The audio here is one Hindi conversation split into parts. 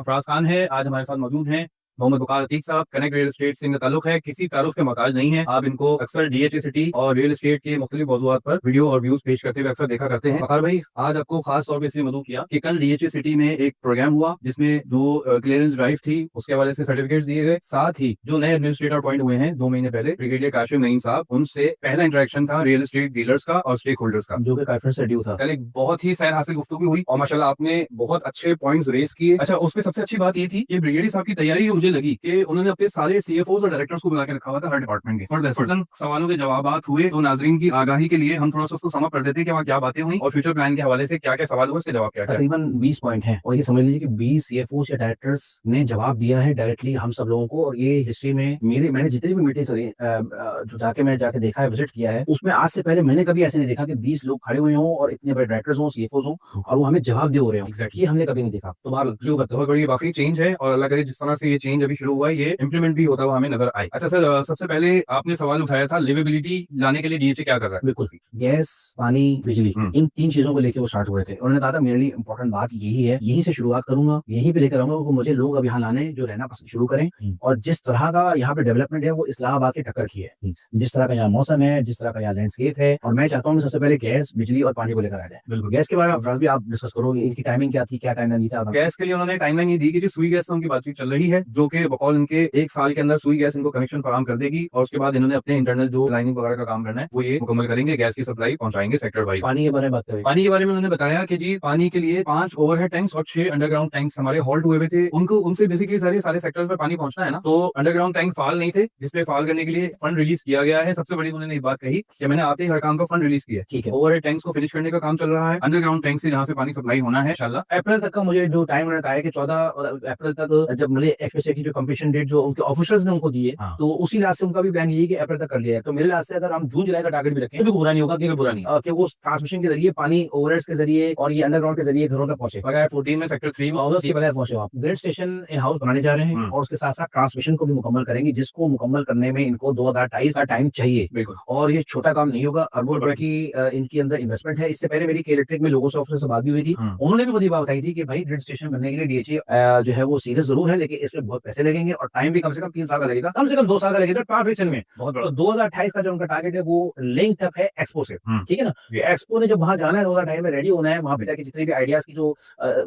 अफराज खान है। आज हमारे साथ मौजूद हैं मोहम्मद वकार अतीक साहब। कनेक्ट रियल एस्टेट से इनका ताल्लुक है, किसी तारुफ के मोहताज नहीं है। आप इनको अक्सर डीएचए सिटी और रियल एस्टेट के मुख्तलिफ मौज़ूआत पर वीडियो और व्यूज पेश करते हुए अक्सर देखा करते हैं। वकार भाई, आज आपको खास तौर पर इसलिए मदऊ किया कि कल डीएचए सिटी में एक प्रोग्राम हुआ जिसमें जो क्लियरेंस ड्राइव थी उसके हवाले से सर्टिफिकेट्स दिए गए। साथ ही जो नए एडमिनिस्ट्रेटर अपॉइंट हुए हैं 2 महीने पहले, ब्रिगेडियर काशिम नईम साहब, उनसे पहला इंटरेक्शन था रियल एस्टेट डीलर्स का और स्टेक होल्डर्स का, जो कि काफी शेड्यूल था। कल एक बहुत ही सैर हासिल गुफ्तगू हुई और माशाल्लाह आपने बहुत अच्छे पॉइंट्स रेज किए। अच्छा, उसमें सबसे अच्छी बात ये थी कि ब्रिगेडियर साहब की तैयारी मुझे लगी कि उन्होंने अपने सारे सीएफओस और डायरेक्टर्स को बुला के रखा हुआ था हर डिपार्टमेंट के, और दर्जन सवालों के जवाब हुए। तो नाजरीन की आगाही के लिए हम थोड़ा सा उसको सम अप कर देते हैं कि वहाँ क्या बातें हुई और फ्यूचर प्लान के हवाले से क्या क्या सवाल हुए, उसके जवाब क्या। तकरीबन 20 पॉइंट हैं और ये समझ लीजिए कि 20 सीएफओ या डायरेक्टर्स ने जवाब दिया है डायरेक्टली हम सब लोगों को। और ये हिस्ट्री में मैंने जितनी भी मीटिंग्स जो जाके देखा है, विजिट किया है, उसमें आज से पहले मैंने कभी ऐसे नहीं देखा कि 20 लोग खड़े हुए हों और इतने बड़े डायरेक्टर्स हों, सीएफओ हों और वो हमें जवाब दे हो रहे हो। ये हमने कभी नहीं देखा। तो बहुत बड़ी वाकई चेंज है और अल्लाह करे जिस तरह से ये चेंज अभी शुरू हुआ है ये इंप्लीमेंट भी होता हुआ हमें नजर आए। अच्छा सर, सबसे पहले आपने सवाल उठाया था लिवेबिलिटी लाने के लिए डीएचए क्या कर रहा है। बिल्कुल, गैस, पानी, बिजली, इन 3 चीजों को लेकर वो स्टार्ट हुए थे। उन्होंने कहा था मेरे लिए इंपॉर्टेंट बात यही है, यहीं से शुरुआत करूंगा, यहीं पे लेकर आऊंगा कि मुझे लोग अब यहाँ लाने जो रहना पसंद शुरू करें। और जिस तरह का यहाँ पे डेवलपमेंट है वो इस्लामाबाद की टक्कर की है। जिस तरह का यहाँ मौसम है, जिस तरह का यहाँ लैंडस्केप है, और मैं चाहता हूँ सबसे पहले गैस, बिजली और पानी को लेकर आ जाए। बिल्कुल, गैस के बारे में भी आप डिस्कस करोगे, इनकी टाइमिंग क्या थी, क्या टाइमलाइन था? गैस के लिए उन्होंने टाइमलाइन ये दी कि जो सुई गैस से उनकी बातचीत चल रही है, जो कि बकौल इनके 1 साल के अंदर सुई गैस इनको कनेक्शन फराहम कर देगी और उसके बाद इन्होंने अपने इंटरनल जो लाइनिंग वगैरह का काम करना है वो ये मुकम्मल करेंगे, गैस की सप्लाई पहुंचाएंगे सेक्टर वाइज। पानी के बारे में बात करें। पानी के बारे में उन्होंने बताया कि जी पानी के लिए 5 ओवरहेड टैंक्स और 6 अंडरग्राउंड टैंक्स हमारे हॉल्ट हुए थे। उनको उनसे बेसिकली सारे सेक्टर्स में पानी पहुंचना है ना, तो अंडरग्राउंड टैंक फाल नहीं थे, जिसपे फाल करने के लिए फंड रिलीज किया गया है। सबसे बड़ी उन्होंने एक बात कही कि मैंने आते ही हर काम का फंड रिलीज किया। ठीक है, ओवरहेड टैंक्स को फिनिश करने का काम चल रहा है, अंडरग्राउंड टैंक से जहाँ से पानी सप्लाई होना है इंशाल्लाह अप्रैल तक का मुझे जो टाइम उन्होंने कहा है कि 14 अप्रैल तक जब मिले एफएसए की जो कंप्लीशन डेट जो उनके ऑफिसर्स ने उनको दिए, तो उसी लिहाज से उनका भी प्लान यही कि अप्रैल तक कर लिया है। तो मेरे लिहाज से अगर हम जून जुलाई का टारगेट भी रखें तो बुरा नहीं होगा, क्योंकि बुरा नहीं कि वो ट्रांसमिशन के जरिए पानी ओवरहेड्स के जरिए और ये अंडरग्राउंड के जरिए घरों तक पहुंचे। बगैर 14 में सेक्टर 3 में अगस्त के बगैर पहुंचे। आप ग्रिड स्टेशन इन हाउस बनाने जा रहे हैं और उसके साथ साथ ट्रांसमिशन को भी मुकम्मल करेंगे, जिसको मुकम्मल करने में इनको 2028 का टाइम चाहिए। बिल्कुल, और ये छोटा काम नहीं होगा, अरबों रुपए की इनकी अंदर इन्वेस्टमेंट है। इससे पहले मेरी इलेक्ट्रिक में लोगों से ऑफिसर से बात भी हुई थी, उन्होंने भी मुझे बात बताई थी कि भाई ग्रिड स्टेशन बनने के लिए डीएचए जो है वो सीरियस जरूर है, लेकिन इसमें बहुत पैसे लगेंगे और टाइम भी कम से कम 3 साल का लगेगा, कम से कम 2 साल का लगेगा ट्रांसमिशन में। बहुत बड़ा 2028 का जो उनका टारगेट है वो लिंक अप है एक्सपो से। ठीक है ना, एक्सपो ने जब वहां जाना है 2028 में रेडी होना है, वहां पे जाके जितने भी आइडियाज की जो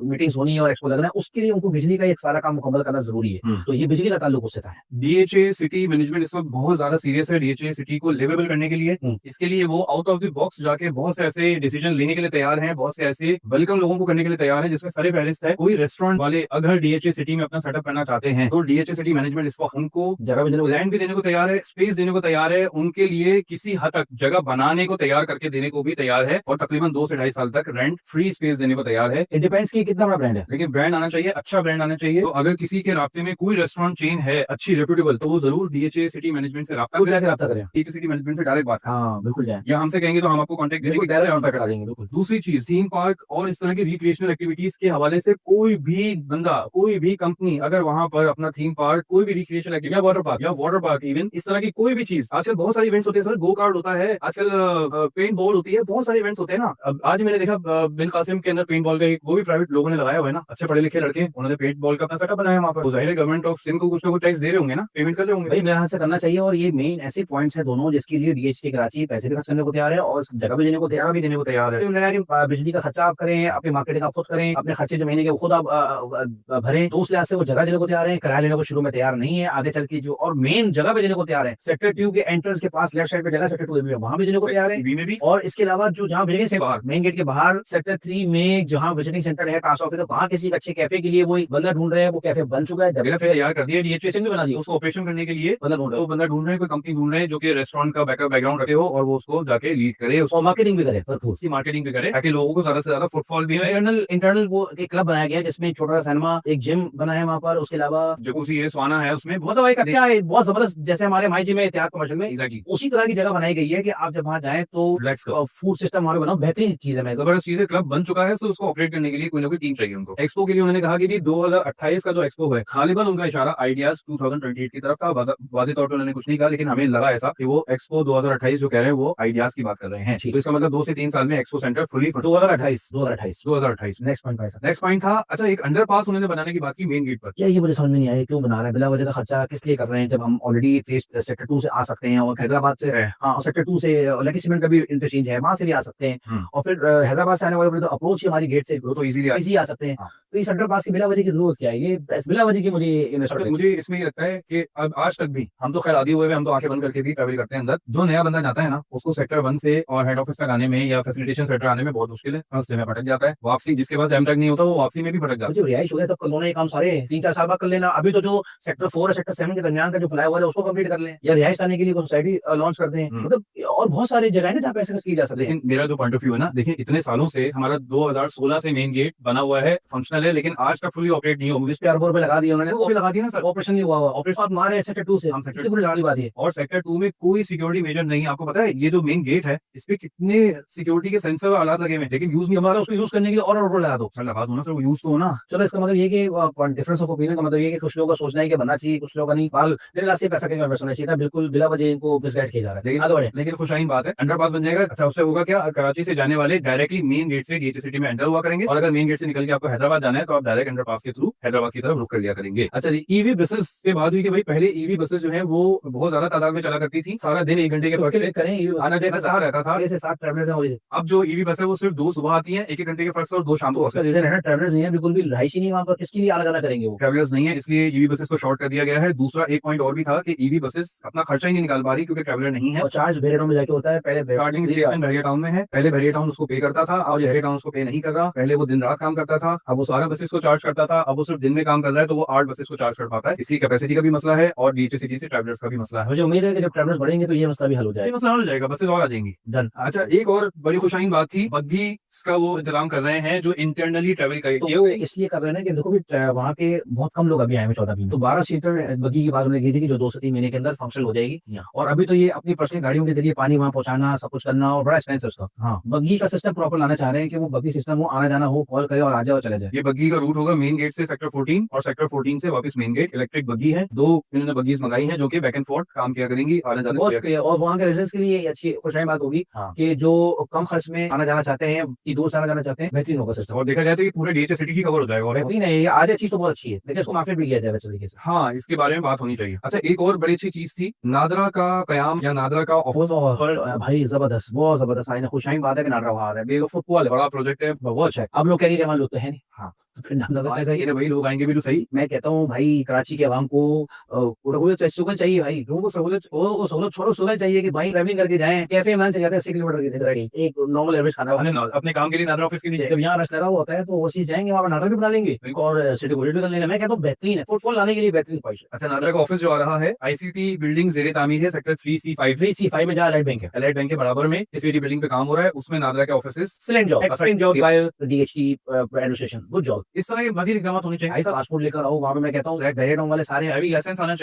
मीटिंग्स होनी है और एक्सपो लगना है, उसके लिए उनको बिजली का एक सारा काम मुकम्मल करना जरूरी है। तो ये बिजली का ताल्लुक उससे था। डीएचए सिटी मैनेजमेंट इस वक्त बहुत ज्यादा सीरियस है डीएचए सिटी को लिवेबल करने के लिए। इसके लिए वो आउट ऑफ द बॉक्स जाके बहुत से ऐसे डिसीजन लेने के लिए तैयार हैं, बहुत से ऐसे वेलकम लोगों को करने के लिए तैयार है, जिसमें सारे फहरिस्त है। कोई रेस्टोरेंट वाले अगर डीएचए सिटी में अपना सेटअप करना चाहते हैं तो डीएचए सिटी मैनेजमेंट इस वक्त उनको जगह भी देने, लैंड भी देने को तैयार है, स्पेस देने को तैयार है, उनके लिए किसी हद तक जगह बनाने को तैयार करके देने को भी तैयार है और तकरीबन 2 से 2.5 साल तक रेंट फ्री स्पेस देने को तैयार है। इट डिपेंड्स कि कितना बड़ा ब्रांड है, लेकिन ब्रांड आना चाहिए, अच्छा ब्रांड आना चाहिए। तो अगर किसी के रास्ते में कोई रेस्टोरेंट चेन है अच्छी रेप्यूटेबल, तो वो जरूर डीएचए सिटी मैनेजमेंट से राब्ता करें, डीएचए सिटी मैनेजमेंट से डायरेक्ट बात। हाँ बिल्कुल जाए, या हमसे कहेंगे तो हम आपको कॉन्टेक्ट डायरेक्ट करा देंगे। बिल्कुल। दूसरी चीज, थीम पार्क और इस तरह की रिक्रिएशनल एक्टिविटीज के हवाले से कोई भी बंदा, कोई भी कंपनी अगर वहां पर अपना थीम पार्क, कोई भी रिक्रिएशनल एक्टिविटी या वाटर पार्क इवन इस तरह की कोई भी चीज, आजकल बहुत सारे इवेंट्स होते हैं सर, गो कार्ड होता है, आजकल पेंट बॉल होती है, बहुत सारे इवेंट्स होते हैं ना। अब आज मैंने देखा बिन कासिम के अंदर पेंट बॉल का वो भी प्राइवेट लोगों ने लगाया हुआ है ना, अच्छे पढ़े लिखे लड़के, उन्होंने पेंट बॉल का अपना सेटअप बनाया वहां पर। जाहिर है गवर्नमेंट ऑफ सिंध को कुछ ना कुछ टैक्स दे रहे होंगे ना, पेमेंट कर रहे होंगे। भाई मेरे हाथ से करना चाहिए और ये मेन ऐसे पॉइंट्स है दोनों जिसके लिए डीएचटी कराची पैसे भी खर्च करने को तैयार है और जगह भी देने को तैयार है। बिजली का खर्चा आप करें, अपनी मार्केटिंग आप खुद करें, अपने खर्चे जो महीने के खुद आप भरें, तो उस लिहाज से वो जगह देने को तैयार है, किराया लेने को शुरू में तैयार नहीं है, आगे चल के जो और मेन जगह भी देने को तैयार है। सेक्टर 2 के एंट्रेंस के पास लेफ्ट साइड पे जगह सेक्टर 2 में वहां भी देने को तैयार है में भी। और इसके अलावा जो जहां बिजली से बाहर मेन गेट के बाहर सेक्टर 3 में जहां विजिटिंग सेंटर है, पास ऑफिस, वहां किसी अच्छे कैफे के लिए वो एक बंदा ढूंढ रहे हैं, वो कैफे बन चुका है, डेवलप तैयार कर दिया, डीएचए भी बना दिया, उसको ऑपरेशन करने के लिए बंदा ढूंढ रहे हैं, कोई कंपनी ढूंढ रहे हैं जो कि रेस्टोरेंट का बैकग्राउंड रखे हो और वो उसको जाके लीड करे, उसको मार्केटिंग भी करे, उसकी मार्केटिंग भी करे, ताकि लोगों को ज्यादा फुटफॉल भी है। इंटरनल वो एक क्लब बनाया गया जिसमें छोटा सा सिनेमा, एक जिम बना है वहां पर, उसके अलावा जकूसी है, स्वाना है, उसमें मजा भाई क्या है, बहुत जबरदस्त, जैसे हमारे माई जी में इतिहाद कमर्शियल में एग्जैक्टली उसी तरह की जगह बनाई गई है कि आप जब वहाँ जाएं तो रिलैक्स करो। फूड सिस्टम वहाँ पे बनाओ, बेहतरीन चीज है। मैं जबरदस्त चीज है, क्लब बन चुका है, तो उसको ऑपरेट करने के लिए कोई ना कोई टीम चाहिए उनको। एक्सपो के लिए उन्होंने कहा कि जी 2028 का जो एक्सपो है, गालिबन उनका इशारा आइडियाज 2028 की तरफ था। वाज़े तौर पे उन्होंने कुछ नहीं कहा, लेकिन हमें लगा ऐसा कि वो एक्सपो 2028 जो कह रहे हैं वो आइडियाज की बात कर रहे हैं। तो इसका मतलब 2 से 3 साल में expo centre fully 2028 next point भाई साहब। नेक्स्ट पॉइंट था, अच्छा एक अंडरपास उन्होंने बनाने की बात की मेन गेट पर। क्या ये मुझे समझ में नहीं आया, क्यों बना रहे हैं, बिला वजह का खर्चा किस लिए कर रहे हैं, जब हम ऑलरेडी फेस सेक्टर 2 से आ सकते हैं और हैदराबाद से हाँ सेक्टर 2 से लकी सीमेंट का भी इंटरचेंज है, वहां से भी आ सकते हैं और फिर हैदराबाद से आने वाले तो अप्रोच ही हमारी गेट से वो तो इजीली इजी आ सकते हैं। तो इस अंडरपास की बिला वजह की जरूरत क्या है, ये बिला वजह की मुझे इसमें ये लगता है कि अब आज तक भी हम तो खैर आदि हुए, हम तो आंखें बंद करके भी ट्रैवल करते हैं अंदर। जो नया बंदा जाता है ना, उसको सेक्टर 1 से और हेड ऑफिस तक आने में या फैसिलिटेशन सेंटर आने में बहुत मुश्किल है, रास्ते में भटक जाता है। वापसी जिसके पास एम टैग नहीं होता वो वापसी में भी भटक जाता है। मुझे रिहाइश हो गया तब कल होना ये काम सारे 3-4 साल बाद कर लेना। अभी तो जो सेक्टर 4 और सेक्टर 7 के दरमियान का जो फ्लाईओवर है उसको कंप्लीट कर लें, या रिहाइश आने के लिए सोसाइटी लॉन्च कर दें। मतलब और बहुत सारे जगह है ना जहाँ पे ऐसा कुछ किया जा सकता है। लेकिन मेरा जो पॉइंट ऑफ व्यू है ना, देखिए इतने सालों से हमारा 2016 से मेन गेट बना हुआ है, फंक्शनल है, लेकिन आज तक फुली ऑपरेट नहीं हो। इस पे अरबों रुपए लगा दिए उन्होंने, वो भी लगा दिया ना सर, ऑपरेशन नहीं हुआ। ऑपरेशन आप मारे सेक्टर 2 से, हम सेक्टर कितनी बुरी जानी बात है। और सेक्टर 2 में कोई सिक्योरिटी मेजर नहीं है। आपको पता है ये जो मेन गेट है इस पे कितने सिक्योरिटी के सेंसर और आलात लगे हुए हैं, लेकिन यूज नहीं हमारा। उसको यूज करने के लिए और ऊपर लगा दो। सर लगा दो ना सर, वो यूज तो हो ना। चलो इसका मतलब ये कि डिफरेंस ऑफ ओपिनियन का मतलब ये कि कुछ लोगों का सोचना है कि बनना चाहिए, कुछ लोगों का नहीं। बाल मेरे लास्ट से पैसा के इन्वेस्ट होना चाहिए था, बिल्कुल बिला वजह इनको मिसगाइड किया जा रहा है। लेकिन आगे बढ़े। लेकिन खुशाइन बात है, अंडरपास बन जाएगा। अच्छा उससे होगा क्या, कराची से जाने वाले डायरेक्टली मेन गेट से डीएचए सिटी में एंटर हुआ करेंगे, और अगर मेन गेट से निकल के आपको हैदराबाद जाना है तो आप डायरेक्ट अंडरपास के थ्रू हैदराबाद की तरफ रुक कर लिया करेंगे। अच्छा जी, ईवी बसेस के बाद हुई कि भाई पहले ईवी बसेस जो है वो बहुत ज्यादा तादाद में चला करती थी, सारा दिन 1 घंटे के वक्त करें आना जाना सहा रहता था। 6 से 7 ट्रैवलर्स हैं। अब जो ईवी बस है वो सिर्फ 2 सुबह आती है 1-1 घंटे के फर्क से, और 2 शाम को। उसका रीजन है ना, ट्रैवलर्स नहीं है, बिल्कुल भी रहायशी नहीं वहाँ पर, किसके लिए आना जाना करेंगे वो। ट्रैवलर्स नहीं है, इसलिए ईवी बसेस को शॉर्ट कर दिया गया है। दूसरा एक पॉइंट और भी था कि ईवी बसेस अपना खर्चा ही नहीं निकाल पा रही क्योंकि ट्रैवलर नहीं है। और चार्ज बहरिया में जाके होता है, पहले बहरिया टाउन में है, पहले बहरिया टाउन उसको पे करता था, और बहरिया टाउन उसको पे नहीं कर रहा। पहले वो दिन रात काम करता था, अब वो सारा बसेस को चार्ज करता था, अब वो सिर्फ दिन में काम कर रहा है तो वो 8 बसेस को चार्ज कर पाता है। इसकी कैपेसिटी का भी मसला है और डीएचए सिटी से ट्रैवलर्स का भी मसला है। मुझे उम्मीद है कि जब ट्रैवलर्स बढ़ेंगे तो ये मसला भी हल हो ये जाएगा। मसला हल हो जाएगा, बसेस और आ जाएंगी। डन। अच्छा एक और बड़ी खुशाइन बात थी, बग्गी का वो इंतजाम कर रहे हैं जो इंटरनली ट्रैवल तो करेंगे। इसलिए कर रहे हैं ना कि देखो भी वहाँ के बहुत कम लोग अभी आए हैं 14 दिन, तो 12 सीटर बग्गी की बात उन्होंने की थी कि जो 2 से 3 महीने के अंदर फंक्शनल हो जाएगी। और अभी तो ये अपनी पर्सनल गाड़ियों के जरिए पानी वहाँ पहुंचाना, सब कुछ करना, और बड़ा एक्सपेंसिव उसका। हाँ, बग्गी का सिस्टम प्रॉपर लाना चाह रहे हैं कि वो बग्गी सिस्टम हो, आना जाना हो, कॉल करे और आ जाए और चले जाए। ये बग्गी का रूट होगा मेन गेट से सेक्टर 14 और सेक्टर 14 से वापस मेन गेट। इलेक्ट्रिक बग्गी है, 2 इन्होंने बग्गीज मंगाई है जो कि बैक एंड फोर्थ काम किया करेंगी, आने जाने और वहाँ के रेजिडेंट्स के लिए ये अच्छी खुशहाली बात होगी कि जो कम खर्च में आना जाना चाहते हैं, की दूर से आना जाना चाहते हैं, बेहतरीन होगा सिस्टम। और देखा जाए तो ये पूरे डीएचए सिटी की कवर हो जाएगा। और बेहतरीन है ये, आज चीज तो बहुत अच्छी है, लेकिन इसको मार्केट भी किया जाएगा अच्छे तरीके से। हाँ, इसके बारे में बात होनी चाहिए। अच्छा एक और बड़ी अच्छी चीज थी, नादरा का कयाम या नादरा का ऑफिस। भाई जबरदस्त, बहुत जबरदस्त आईने खुशहाली बात है कि नादरा वहाँ आ रहा है, बेगम फुटबॉल बड़ा प्रोजेक्ट है, बहुत अच्छा है। अब लोग कह रही है लोग तो है नहीं। हाँ तो फिर नाम भाई लोग आएंगे भी तो सही। मैं कहता हूँ भाई कराची के आवाम को सहूलत चाहिए भाई, लोगों को सहूलत छोड़ो, सहूलत चाहिए कि भाई ट्रैवलिंग करके जाएं, कैफे में से जाते हैं 80 किलोमीटर की गाड़ी, एक नॉर्मल एवरेज खाना अपने काम के लिए नादरा ऑफिस के नीचे जब यहाँ रश लगा हुआ होता है तो वो चीज जाएंगे, वहाँ नाटक भी बना लेंगे और सिटी को कर लेंगे। मैं कहता हूँ बेहतरीन है, फुटफॉल लाने के लिए बेहतरीन ख्वाहिश है। अच्छा नादरा का ऑफिस जो आ रहा है आईसीटी बिल्डिंग जेरे तामीर है, सेक्टर 3C5 में जहाँ लाइट बैंक है, एलाइट बैंक के बराबर में इस बिल्डिंग पे काम हो रहा है, उसमें नादरा के office. Excellent job, excellent job by DHT administration, good job. इस तरह के मजीद इकदाम होने चाहिए। ऐसा पासपोर्ट लेकर आओ, वहाँ पे मैं कहता हूँ बहरिया वाले सारे ड्राइविंग लाइसेंस आना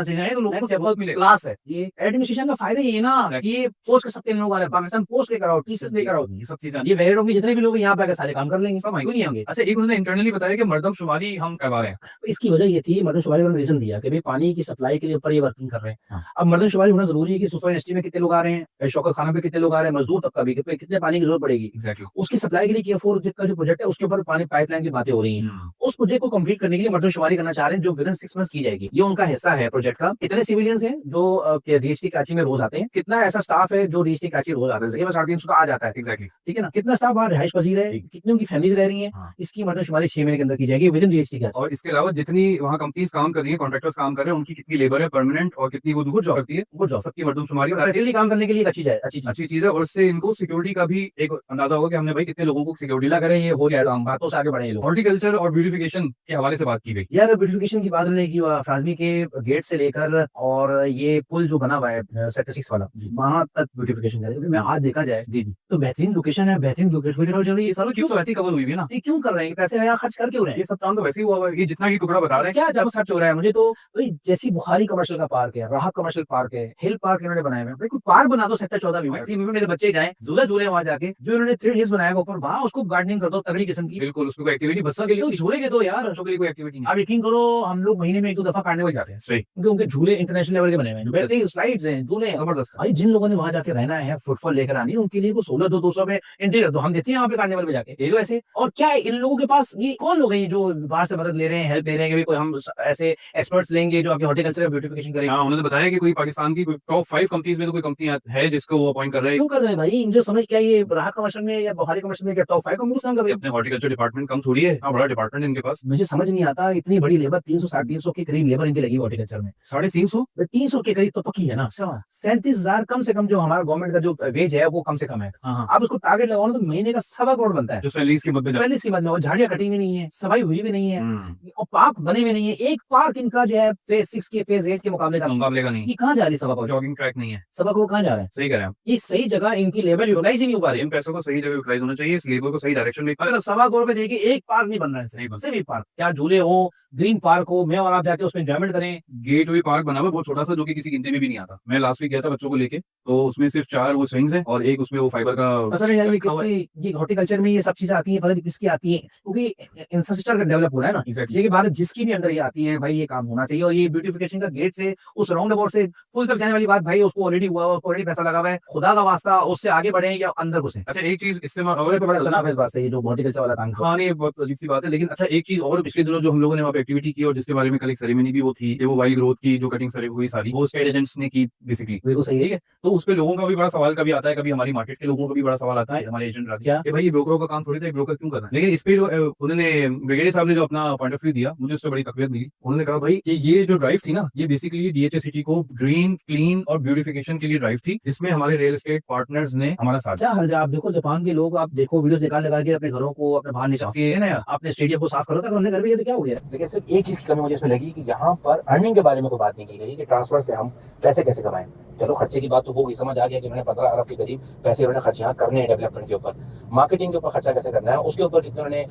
चाहिए, तो लोगों से बहुत मिले क्लास है। ये एडमिनिस्ट्रेशन का फायदा ये ना, ये पोस्ट कर सकते हैं लोग, पाकिस्तान पोस्ट लेकर आओ, टीसीएस लेकर आओ, ये सब चीजें ये बहरिया के जितने भी लोग यहाँ पे आकर सारे काम कर लेंगे, सब नहीं होंगे। अच्छा एक उन्होंने इंटरनली बताया कि मर्दमशुमारी हम करवा रहे हैं। इसकी वजह ये थी, मर्दमशुमारी का रीजन दिया कि भाई पानी की सप्लाई के लिए ऊपर ये वर्किंग कर रहे हैं। अब मर्दमशुमारी होना जरूरी है कि सुफा इंडस्ट्री में कितने लोग आ रहे हैं, शौकत खाना पे कितने लोग आ रहे हैं, मजदूर तबका भी कितने पानी की जरूरत पड़ेगी। एग्जैक्टली उसकी सप्लाई के लिए K4 का जो प्रोजेक्ट है उसके ऊपर पानी पाइपलाइन की बातें हो रही हैं। उस प्रोजेक्ट को कंप्लीट करने के लिए मर्दमशुमारी करना चाह रहे हैं जो विदिन 6 मंथ्स की जाएगी। ये उनका हिस्सा है प्रोजेक्ट का। कितने सिविलियंस हैं जो डीएचटी कराची में रोज आते हैं, कितना ऐसा स्टाफ है जो डीएचटी कराची रोज आता है, 350 का आ जाता है। एग्जैक्टली ठीक है ना, कितना स्टाफ वहाँ रिहाइश पसीर है, कितनी उनकी फैमिलीज रह रही है, इसकी मर्दमशुमारी 6 महीने के अंदर की जाएगी विदिन डीएचटी का। और इसके अलावा जितनी वहाँ कंपनीज काम कर रही है, कॉन्ट्रैक्टर्स काम कर रहे हैं, उनकी कितनी लेबर है परमानेंट और कितनी वो गुड जॉब करती है, गुड जॉब, सबकी मर्दमशुमारी और डेली काम करने के लिए अच्छी चीज है। और इससे इनको सिक्योरिटी का भी एक अंदाजा होगा कि हमने भाई कितने लोगों को सिक्योरिटी करें, ये हो जाएगा, हम बातों से आगे बढ़े। ये लोग। हॉर्टिकल्चर और ब्यूटिफिकेशन के हवाले से बात की गई। यार ब्यूटिफिकेशन की बात उन्होंने की, फाजमी के गेट से लेकर और ये पुल जो बना हुआ है सेक्टर 6 वाला, वहां तक ब्यूटिफिकेशन करें। मैं आज देखा जाए तो बेहतरीन लोकेशन है, बेहतरीन लोकेशन। ये सब क्यों सोसाइटी कवर हुई है ना, ये क्यों कर रहे हैं, पैसे यहाँ खर्च कर क्यों रहे हैं? ये सब काम तो वैसे ही हुआ हुआ है, ये जितना ही टुकड़ा बता रहे हैं क्या जब खर्च हो रहा है? मुझे तो भाई जैसी बुखारी कमर्शियल का पार्क है, राहत कमर्शियल पार्क है, हिल पार्क इन्होंने बनाए हुए हैं, भाई कोई पार्क बना दो सेक्टर 14 में, मेरे बच्चे जाए झूला झूले वहां जाके, जो इन्होंने 3 हिल्स बनाया ऊपर, वहां उसको गार्डनिंग कर दो तगड़ी किस्म की। बिल्कुल, उसको एक्टिविटी बच्चों के लिए, झूले के दो यार, बच्चों के लिए कोई एक्टिविटी नहीं। आप यकीन करो हम लोग महीने में 1-2 दफा कार्निवल जाते हैं, सही, क्योंकि उनके झूले इंटरनेशनल लेवल के बने हुए हैं, वैसे ही स्लाइड्स हैं, झूले हैं जबरदस्त। भाई जिन लोगों ने वहां जाके रहना है, फुटफॉल लेकर आनी है, उनके लिए वो 1600-200 में एंट्री रख दो, हम देते हैं यहाँ पे कार्निवल में जाके, ले लो ऐसे। और क्या है इन लोगों के पास, ये कौन लोग हैं जो बाहर से मदद ले रहे हैं, हेल्प ले रहे हैं कि भाई कोई हम ऐसे एक्सपर्ट्स लेंगे जो आपके हॉर्टिकल्चर ब्यूटिफिकेशन करेंगे? हाँ, उन्होंने बताया कि कोई पाकिस्तान की टॉप 5 कंपनीज में तो कोई कंपनी है जिसको वो अपॉइंट कर रहे हैं। क्यों कर रहे हैं भाई? इनको समझ क्या, ये राहत कमर्शियल में या बुखारी कमर्शियल में क्या टॉप 5 कंपनीज काम कर रहे हैं? अपने हॉर्टिकल्चर डिपार्टमेंट कम थोड़ी है, हाँ बड़ा डिपार्टमेंट है इनके पास। मुझे समझ नहीं आता, इतनी बड़ी लेबर 360-300 के करीब लेबर इनकी लगी हॉर्टिकल्चर में, 350 300 के करीब तो पक्की है ना। 37,000 कम से कम जो हमारा गवर्नमेंट का जो वेज है वो कम से कम है। हाँ, आप उसको टारगेट लगाओ ना तो महीने का 1.25 करोड़ बनता है, जो सैलरीज की मद में पहले इसके बाद में। और झाड़ियां कटी हुई नहीं है, सफाई हुई भी नहीं है, हम्म, और पार्क बने हुए नहीं है। एक पार्क इनका जो है फेज 6 के फेज 8 के मुकाबले से मुकाबले का नहीं, ये कहाँ जा रही है? 1.25 करोड़, जॉगिंग ट्रैक नहीं है। 1.25 करोड़ कहाँ जा रहे हैं? सही कह रहे हैं आप। ये सही जगह इनकी लेबर यूटिलाइज ही नहीं हो पा रही है। इन पैसों को सही जगह यूटिलाइज होना चाहिए, इस लेबर को सही डायरेक्शन में। अगर 1.25 करोड़ पे देखिए एक पार्क नहीं बन रहा है, सही बात। सिर्फ एक पार्क, क्या झूले हो, ग्रीन पार्क हो, मैं और आप जाके उसमें एंजॉयमेंट करें। गेट वे पार्क बना हुआ है बहुत छोटा सा, जो कि किसी गिनती में भी नहीं आता। मैं लास्ट वीक गया था बच्चों को लेके, तो उसमें सिर्फ 4 वो स्विंग्स हैं और एक उसमें वो फाइबर का असल में यार रखा हुआ है। ये हॉर्टिकल्चर में ये सब चीजें आती हैं, पता नहीं किसकी आती हैं, क्योंकि इंफ्रास्ट्रक्चर डेवलप हो रहा है ना। Exactly. ये भारत जिसकी भी अंडर ये आती है भाई, ये काम होना चाहिए। और ये ब्यूटिफिकेशन का गेट से उस राउंड अबाउट से फुल तक जाने वाली बात, भाई उसको ऑलरेडी हुआ, उसको ऑलरेडी पैसा लगा हुआ है, खुदा का वास्ता उससे आगे बढ़े या अंदर घुसे। अच्छा, एक चीज इससे बड़ा लगा इस बात से, ये जो हॉर्टिकल्चर वाला काम हाँ नहीं, बहुत अजीब सी बात है। लेकिन अच्छा, एक चीज और, पिछले दिनों जो हम लोगों ने वहाँ पे एक्टिविटी की और जिसके बारे में कल एक सेरेमनी भी वो थी, कि वो वाइल्ड ग्रोथ की जो कटिंग हुई सारी, वो स्टेट एजेंट्स ने की बेसिकली। बिल्कुल सही ठीक है, तो उस पे लोगों का भी बड़ा सवाल कभी आता है, कभी हमारी मार्केट के लोगों का भी बड़ा सवाल आता है, हमारे एजेंट क्या? कि भाई ये ब्रोकरों का काम थोड़ी था, ब्रोकर क्यों कर रहा है। लेकिन इस पे जो उन्होंने ब्रिगेडियर साहब ने जो अपना पॉइंट ऑफ व्यू दिया, मुझे उससे बड़ी तकलीफ मिली। उन्होंने कहा भाई कि ये जो ड्राइव थी ना, ये बेसिकली डीएचए सिटी को ग्रीन, क्लीन और ब्यूटिफिकेशन के लिए ड्राइव थी, जिसमें हमारे रियल एस्टेट पार्टनर्स ने हमारा साथ क्या हर्ज है? आप देखो जापान के लोग, आप देखो वीडियोस निकाल लगा के अपने घरों को, अपने बाहर नहीं साफ किए ना, अपने स्टेडियम को साफ करो, अगर उन्होंने घर में, ये तो क्या हो गया? लेकिन सिर्फ एक चीज की कमी मुझे इसमें लगी कि यहाँ पर अर्निंग के बारे में कोई बात नहीं की गई कि ट्रांसफर से हम पैसे कैसे कमाएं। चलो खर्चे की बात तो होगी, समझ आ गया कि मैंने 15 अरब के करीब पैसे उन्होंने खर्च यहाँ करने हैं डेवलपमेंट के ऊपर, मार्केटिंग के ऊपर खर्चा कैसे करना है उसके ऊपर कितने उन्होंने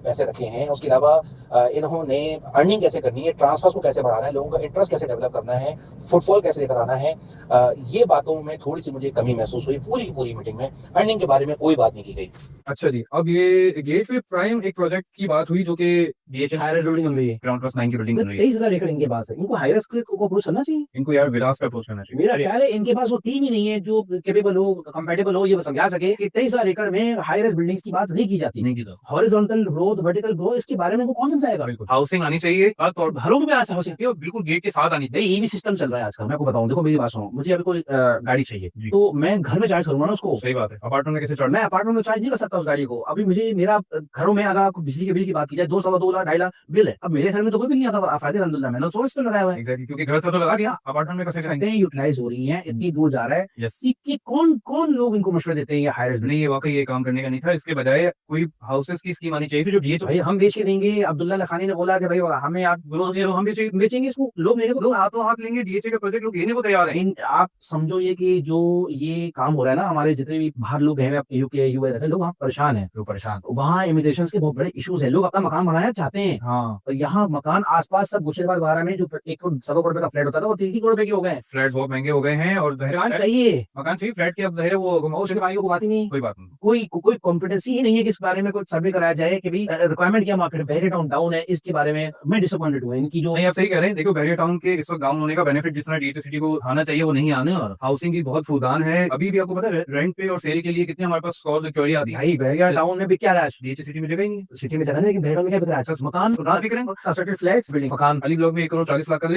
पैसे रखे हैं। उसके अलावा इन्होंने अर्निंग कैसे करनी है, ट्रांसफर को कैसे बढ़ाना है, लोगों का इंटरेस्ट कैसे डेवलप करना है, फुटफॉल कैसे लेकर आना है, ये बातों में थोड़ी सी मुझे कमी महसूस हुई। पूरी मीटिंग में अर्निंग के बारे में कोई बात नहीं की गई। अच्छा जी, अब ये गेटवे प्राइम एक प्रोजेक्ट की बात हुई जो कि डीएचए हाईराइज बिल्डिंग बन रही है, ग्राउंड प्लस 9 की बिल्डिंग बन रही है। 23,000 एकड़ इनके पास है, इनको हाईराइज को अप्रोच करना चाहिए। इनको यार विरास का अप्रोच करना चाहिए। मेरा ख्याल है इनके पास वो टीम ही नहीं है जो कैपेबल हो, कंपेटेबल हो, ये समझा सके कि 23,000 एकड़ में हाईराइज बिल्डिंग्स की बात नहीं की जाती। नहीं की तो हॉरिजॉन्टल ग्रोथ, वर्टिकल ग्रोथ, इसके बारे में वो कौन समझाएगा? बिल्कुल हाउसिंग आनी चाहिए, और घरों में आज हाउसिंग बिल्कुल गेट के साथ आनी चाहिए। ईवी सिस्टम चल रहा है आजकल। मैं आपको बताऊं, देखो मेरी बात सुनो, मुझे अभी कोई गाड़ी चाहिए जी। तो मैं घर में चार्ज करूंगा ना उसको। सही बात है, अपार्टमेंट में कैसे चढ़ना मैं अपार्टमेंट में चार्ज नहीं कर सकता उस गाड़ी को। अभी मुझे मेरा घरों में अगर आपको बिजली के बिल की बात की जाए 2-2.5 लाख 2.5 लाख बिल है। अब मेरे घर में तो कोई बिल नहीं आता, फायदे अल्हम्दुलिल्लाह मैंने सोलर सिस्टम लगाया हुआ है। एग्जैक्टली, क्योंकि घर से तो लगा दिया, अपार्टमेंट में कैसे जाएंगे। यूटिलाइज हो रही है, इतनी दूर जा रहा है यस, कि कौन कौन लोग इनको मशवरे देते हैं ये हाईराइज नहीं ये वाकई ये काम करने का नहीं था। इसके बजाय कोई हाउसेस की स्कीम आनी चाहिए थी जो डीएच। भाई हम बेच के देंगे। अब्दुल्ला लखानी ने बोला कि भाई हमें आप हम बेचेंगे इसको, लोग लेने को, लोग हाथों हाथ लेंगे, डीएचए का प्रोजेक्ट लोग लेने को तैयार है। आप समझो ये कि जो ये काम हो रहा है ना, हमारे जितने भी बाहर लोग हैं, यूके यूएस, लोग वहाँ परेशान हैं, लोग परेशान। वहाँ इमिग्रेशन के बहुत बड़े इश्यूज हैं, लोग अपना मकान बनाना चाहते हैं। हाँ, तो यहाँ मकान आसपास सब गुशेबाज बारह में जो 1.25 करोड़ रुपए का फ्लैट होता था वो 3 करोड़ रुपए के हो गए। फ्लैट्स बहुत महंगे हो गए हैं और मकान चाहिए, मकान चाहिए, फ्लैट के अब ज़ाहिर है वो बात ही नहीं, कोई बात नहीं। कोई कॉम्पिटेंसी ही नहीं है कि इस बारे में कोई सर्वे कराया जाए कि भाई रिक्वायरमेंट क्या मार्केट बैरियर टाउन डाउन है। इसके बारे में मैं डिसअपॉइंटेड हूँ इनकी जो। नहीं, आप सही कह रहे हैं। देखो बैरियर टाउन के इस वक्त डाउन होने का बेनिफिट जिस तरह डीएचए सिटी को आना चाहिए वो नहीं आने, और हाउसिंग की बहुत फूदान है। अभी भी आपको पता है रेंट पे और सेल के लिए कितने हमारे पास कॉल सिक्योरिटी आती है। भाई बैरियर टाउन में भी क्या रहा है, डीएचए सिटी में जगह ही नहीं, सिटी में जगह नहीं, लेकिन बैरियर टाउन में क्या बिक रहा है? मकान कंस्ट्रक्टेड फ्लैट्स बिल्डिंग, मकान अली ब्लॉक में 1 करोड़ 40 लाख कर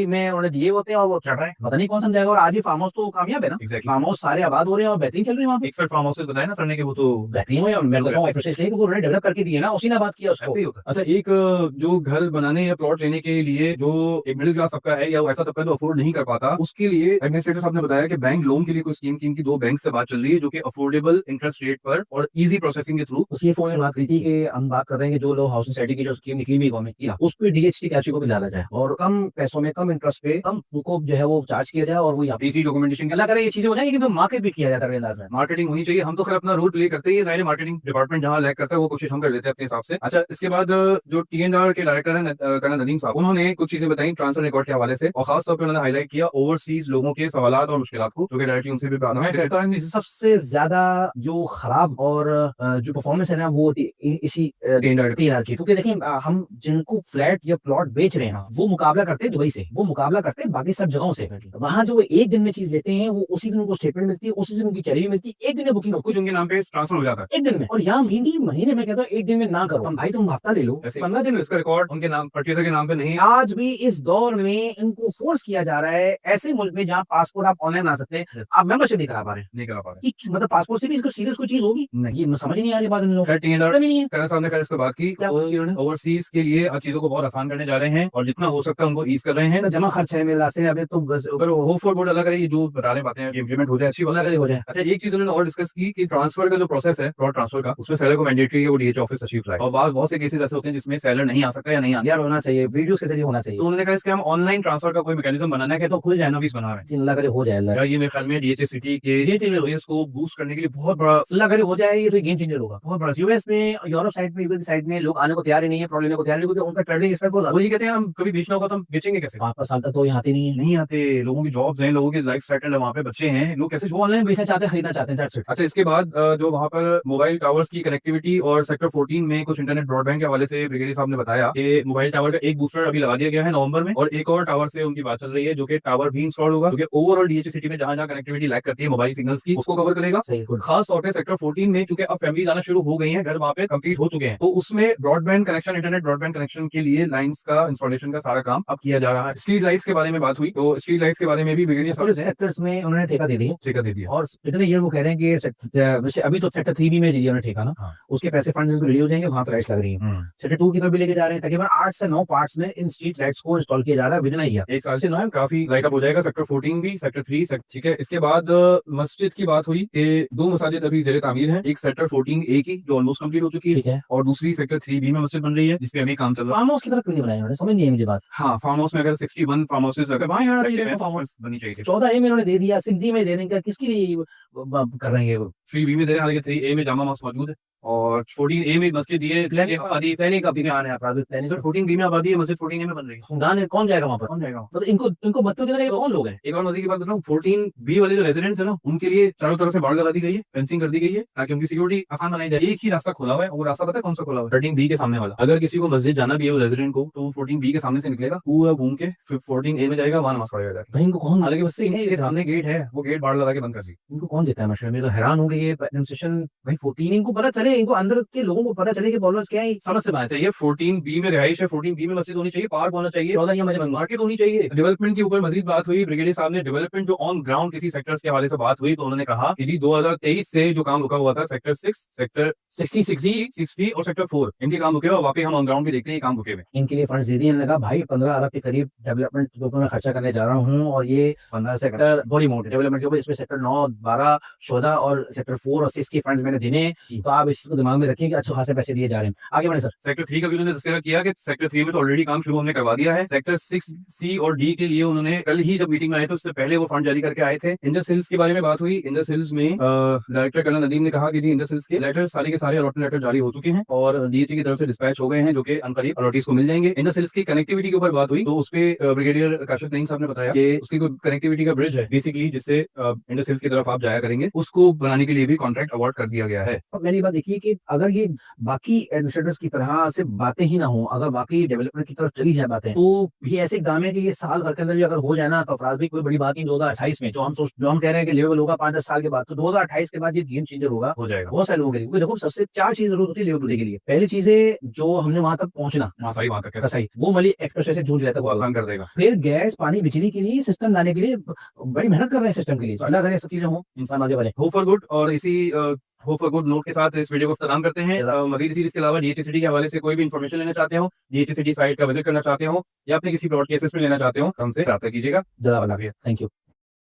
मैं उन्हें दिए होते हैं और वो चढ़ रहे हैं, पता नहीं कौन सा जाएगा। और आज ही फार्म हाउस तो कामयाब है ना, एग्जैक्टली। फार्म हाउस सारे आबाद हो रहे हैं और बेहतरीन चल रहे हैं वहाँ पे। 61 फार्म हाउसेस बताए ना सर ने कि वो तो बेहतरीन हुए, और मैं बताता हूँ उन्होंने डेवलप करके दिए ना, उसी ने बात किया उसको। ऐसे ही होता है। अच्छा, एक जो घर बनाने या प्लॉट लेने के लिए जो एक मिडिल क्लास तबका है या वो ऐसा तबका जो अफोर्ड नहीं कर पाता, उसके लिए एडमिनिस्ट्रेटर साहब ने बताया कि बैंक लोन के लिए कोई स्कीम की दो बैंक से बात चल रही है जो कि अफोर्डेबल इंटरेस्ट रेट पर और इजी प्रोसेसिंग के थ्रू। उसी फोन में बात की थी कि हम बात कर रहे हैं कि जो लोग हाउसिंग सोसाइटी की जो स्कीम निकली हुई गवर्नमेंट की, उस पे डीएचटी कैची को भी डाला जाए और कम पैसों में, कम इंटरेस्ट पे, कम उनको जो है वो चार्ज किया जाए और वो यहाँ इसी डॉक्यूमेंटेशन अल्लाह करे ये चीजें हो जाएगी कि मार्केट भी किया जाता है अंदाज में। मार्केटिंग होनी चाहिए। हम तो खैर अपना रोल प्ले करते ही है, मार्केटिंग डिपार्टमेंट जहां लैग करता है वो कोशिश हम कर लेते हैं अपने हिसाब से। अच्छा, इसके बाद जो टीएनआर के डायरेक्टर है कर्नल नदीम साहब, उन्होंने कुछ चीजें बताई ट्रांसफर रिकॉर्ड के हवाले से और खासतौर पर उन्होंने हाईलाइट किया ओवरसीज लोगों के सवालात और मुश्किलात को, जो कि डायरेक्टली उनसे भी बात है। सबसे ज्यादा जो खराब और जो परफॉर्मेंस है ना वो इसी टीएनआर की, क्योंकि देखिए हम जिनको फ्लैट या प्लॉट बेच रहे हैं वो मुकाबला करते हैं दुबई से, वो मुकाबला करते हैं बाकी सब जगहों से। वहां जो एक दिन में चीज लेते हैं वो उसी दिन उनको स्टेटमेंट मिलती है, उसी दिन उनकी चली भी मिलती है, एक दिन में बुकिंग सब कुछ उनके नाम पे ट्रांसफर हो जाता है एक दिन में। और यहाँ महीने में कहता है एक दिन में ना करो, हम भाई तुम हफ्ता ले लो, 15 दिन में इसका रिकॉर्ड उनके नाम परचेजर के नाम पे नहीं। आज भी इस दौर में इनको फोर्स किया जा रहा है ऐसे मुल्क में जहाँ पासपोर्ट आप ऑनलाइन बना सकते हैं, आप मेंबरशिप नहीं करा पा रहे कि मतलब पासपोर्ट से भी इसको सीरियस कोई चीज होगी नहीं, ये समझ नहीं आ रही बात इन लोगों को। कर्नल साहब ने खैर इस पर बात की, ओवरसीज के लिए चीजों को बहुत आसान करने जा रहे हैं और जितना हो सकता है उनको ईज कर रहे हैं। जमा खर्च है मेरे से अभी तो होप फॉर बोर्ड अलग है, जो बता रहे बातें इंप्लीमेंट हो जाए अच्छी वाला हो जाए। अच्छा, एक चीज उन्होंने और डिस्कस की कि ट्रांसफर का जो प्रोसेस है प्लॉट ट्रांसफर का, उसमें सेलर को मैंडेटरी है वो डीएच ऑफिस तशरीफ लाए और बहुत से केसेस ऐसे होते हैं जिसमें सेलर नहीं आ सकता या नहीं आना होना चाहिए, वीडियोस के जरिए होना चाहिए। तो उन्होंने कहा इसके हम ऑनलाइन ट्रांसफर का कोई मैकेनिज्म बनाना है तो खुल जाए ना, भी बना रहे हैं। अल्लाह करे हो जाए, अल्लाह ये मेरे ख्याल में डीएचए सिटी के इसको बूस्ट करने के लिए बहुत बड़ा, अल्लाह करे हो जाए, ये तो गेम चेंजर होगा। बहुत बड़ा यूएस में, यूरोप साइड में, यूके साइड में लोग आने को तैयार ही नहीं है, प्रॉब्लम लेने को तैयार नहीं, क्योंकि उनका ट्रेडिंग इसका बहुत वही कहते हैं हम कभी बेचना होगा तो हम बेचेंगे कैसे, 5 साल तक तो यहाँ आते नहीं आते। लोगों की जॉब्स हैं, लोगों की लाइफ सेटल है, वहाँ पे बच्चे हैं, लोग कैसे ऑनलाइन बेचना चाहते हैं, खरीदना चाहते हैं। अच्छा, इसके बाद जो वहाँ पर मोबाइल टावर्स की कनेक्टिविटी और सेक्टर 14 में कुछ इंटरनेट ब्रॉडबैंड के हवाले से ब्रिगेडियर साहब ने बताया कि मोबाइल टावर का एक बूस्टर अभी लगा दिया गया है नवंबर में और एक और टावर से उनकी बात चल रही है जो कि टावर भी इंस्टॉल होगा, जो कि ओवरऑल डीएचए सिटी में जहां कनेक्टिविटी लैक करती है मोबाइल सिग्नल्स की, उसको कवर करेगा। खास तौर पर सेक्टर 14 में चूंकि अब फैमिली आना शुरू हो गई है, घर वहाँ पे कंप्लीट हो चुके हैं, तो उसमें broadband connection, internet broadband connection के लिए लाइन्स का इंस्टॉलेशन का सारा काम अब किया जा रहा है। स्ट्रीट लाइट्स के बारे में बात हुई, तो स्ट्रीट लाइट्स के बारे में भी ब्रिगेडियर सेक्टर्स में उन्होंने ठेका दे दिया और इतने ये वो कह रहे हैं कि अभी तो सेक्टर 3 में दिया उन्होंने ठेका ना, उसके पैसे फंड रिलीज हो जाएंगे, वहां पर लाइट्स लग रही है। सेक्टर 2 की तरफ भी लेके जा रहे हैं, तकरीबन 8 से 9 पार्ट्स में इन स्ट्रीट लाइट्स को इंस्टॉल किया जा रहा है विदिन एक साल से 9 काफी लाइट अप हो जाएगा। सेक्टर 14 भी, सेक्टर 3, ठीक है। इसके बाद मस्जिद की बात हुई कि 2 मसाजिद अभी जेर तामीर है, एक सेक्टर 14A की जो ऑलमोस्ट कंप्लीट हो चुकी है और दूसरी सेक्टर 3B में मस्जिद बन रही है जिसपे अभी काम चल रहा है। फार्म हाउस की तरफ क्यों नहीं बनाया उन्होंने, समझ नहीं है मुझे बात। हाँ, फार्म हाउस में अगर 61 फार्म हाउसेस अगर फार्म हाउस बनी चाहिए, 14A में उन्होंने दे दिया, 6D में देने का किसके लिए कर रहे हैं? 3B में दे रहे हैं, हालांकि 3A में जामा मस्जिद मौजूद है और 14A में मस्जिद ये पहले का भी आने सर 14B में आबादी है, मस्जिद 14A में बन रही है। सुल्तान है, कौन जाएगा वहाँ पर? कौन जाएगा? तो इनको बत्तों की तरह कौन लोग हैं? एक और मजे की बात बताऊं, 14B वाले जो रेजिडेंट्स है ना, उनके लिए चारों तरफ से बाड़ लगा दी गई है, फेंसिंग कर दी गई है ताकि उनकी सिक्योरिटी आसान बनाई जाए। एक ही रास्ता खुला हुआ है, वो रास्ता पता है कौन सा खुला हुआ है? 13B के सामने वाला। अगर किसी को मस्जिद जाना भी है वो रेजिडेंट को, तो 14B के सामने से निकलेगा, पूरा घूम के 14A में जाएगा, वहां नमाज पढ़ेगा। भाई इनको कौन, हालांकि उससे नहीं, सामने गेट है, वो गेट बाड़ लगा के बंद कर दी। इनको कौन देता है मशवरा? मैं तो हैरान हो गई है एडमिनिस्ट्रेशन। भाई 14 इनको पता चले, इनको अंदर के लोगों को पता चले कि प्रॉब्लम्स क्या है, समझ से बाहर चाहिए। 14B में रिहाइश है, 14B में मस्जिद होनी चाहिए, पार्क होना चाहिए, 14 यहाँ मार्केट होनी चाहिए। डेवलपमेंट के ऊपर मजीद बात हुई, ब्रिगेडियर साहब ने डेवलपमेंट जो ऑन ग्राउंड किसी सेक्टर्स के हवाले से बात हुई, तो उन्होंने कहा कि जी 2023 से जो काम रुका हुआ था सेक्टर 6, सेक्टर 60 और सेक्टर 4, इनके काम रुके और वाकई हम ऑन ग्राउंड भी देखते हैं काम रुके हुए। इनके लिए फंड दे दिए, लगा भाई 15 अरब के करीब डेवलपमेंट के ऊपर मैं खर्चा करने जा रहा हूँ और ये 15 सेक्टर बड़ी मोटी डेवलपमेंट के ऊपर, इसमें सेक्टर 9, 12, 14 और सेक्टर 4 और 6 के फंड्स मैंने देने, तो आप इस चीज को दिमाग में रखिए कि अच्छे खासे पैसे दिए जा रहे हैं। आगे बढ़े सर। सेक्टर 3 का भी उन्होंने तस्करा किया कि सेक्टर 3 में तो ऑलरेडी काम शुरू हमने करवा दिया है। सेक्टर 6C और D के लिए उन्होंने कल ही जब मीटिंग में आए थे उससे पहले वो फंड जारी करके आए थे। इंडस हिल्स के बारे में बात हुई, इंडस हिल्स में डायरेक्टर कर्नल नदीम ने कहा कि जी इंडस हिल्स के लेटर सारे के सारे अलॉटमेंट लेटर जारी हो चुके हैं और डीएचए की तरफ से डिस्पैच हो गए हैं, जो कि अनकरीब अलॉटीज को मिल जाएंगे। इंडस हिल्स की कनेक्टिविटी के ऊपर बात हुई, तो उस पे ब्रिगेडियर काशिफ नईम साहब ने बताया कि उसकी कोई कनेक्टिविटी का ब्रिज है बेसिकली, जिससे इंडस हिल्स की तरफ आप जाया करेंगे, उसको बनाने के लिए भी कॉन्ट्रैक्ट अवार्ड कर दिया गया है। अब मैंने ये बात देखी है कि अगर ये बाकी एडमिनिस्ट्रेटर्स की तरह से बातें ही ना हो, अगर बाकी डेवलपमेंट की तरफ चली जाए बातें, तो ये ऐसे इकदाम है कि ये साल भर के अंदर भी अगर हो जाए ना, तो अफराज भी कोई बड़ी बात नहीं। 2028 में जो हम कह रहे हैं कि लेवल होगा 5-10 साल के बाद, तो 2028 के बाद ये गेम चेंजर होगा हो जाएगा। बहुत सारे लोगों के लिए। क्योंकि देखो सबसे 4 चीज जरूरत होती है लेवल टू के लिए। पहली चीज है जो हमने वहां तक पहुंचना, सही वहां तक सही, वो मली एक्सप्रेस से जूझ रहता वो है। आसान कर देगा। फिर गैस पानी बिजली के लिए सिस्टम लाने के लिए बड़ी मेहनत कर रहे हैं सिस्टम के लिए। तो अल्लाह करे सब चीजें हो, इंसान आगे बढ़े। Hope for good. और इसी होप फॉर गुड नोट के साथ इस वीडियो को इख्तिताम करते हैं। मजीद सीरीज के अलावा DHA के हवाले से कोई भी इन्फॉर्मेशन लेना चाहते हो, DHA साइट का विजिट करना चाहते हो, या अपने किसी प्लॉट केसेस में लेना चाहते हो, हमसे रब्ता कीजिएगा। जज़ाकल्लाह खैर। Thank you.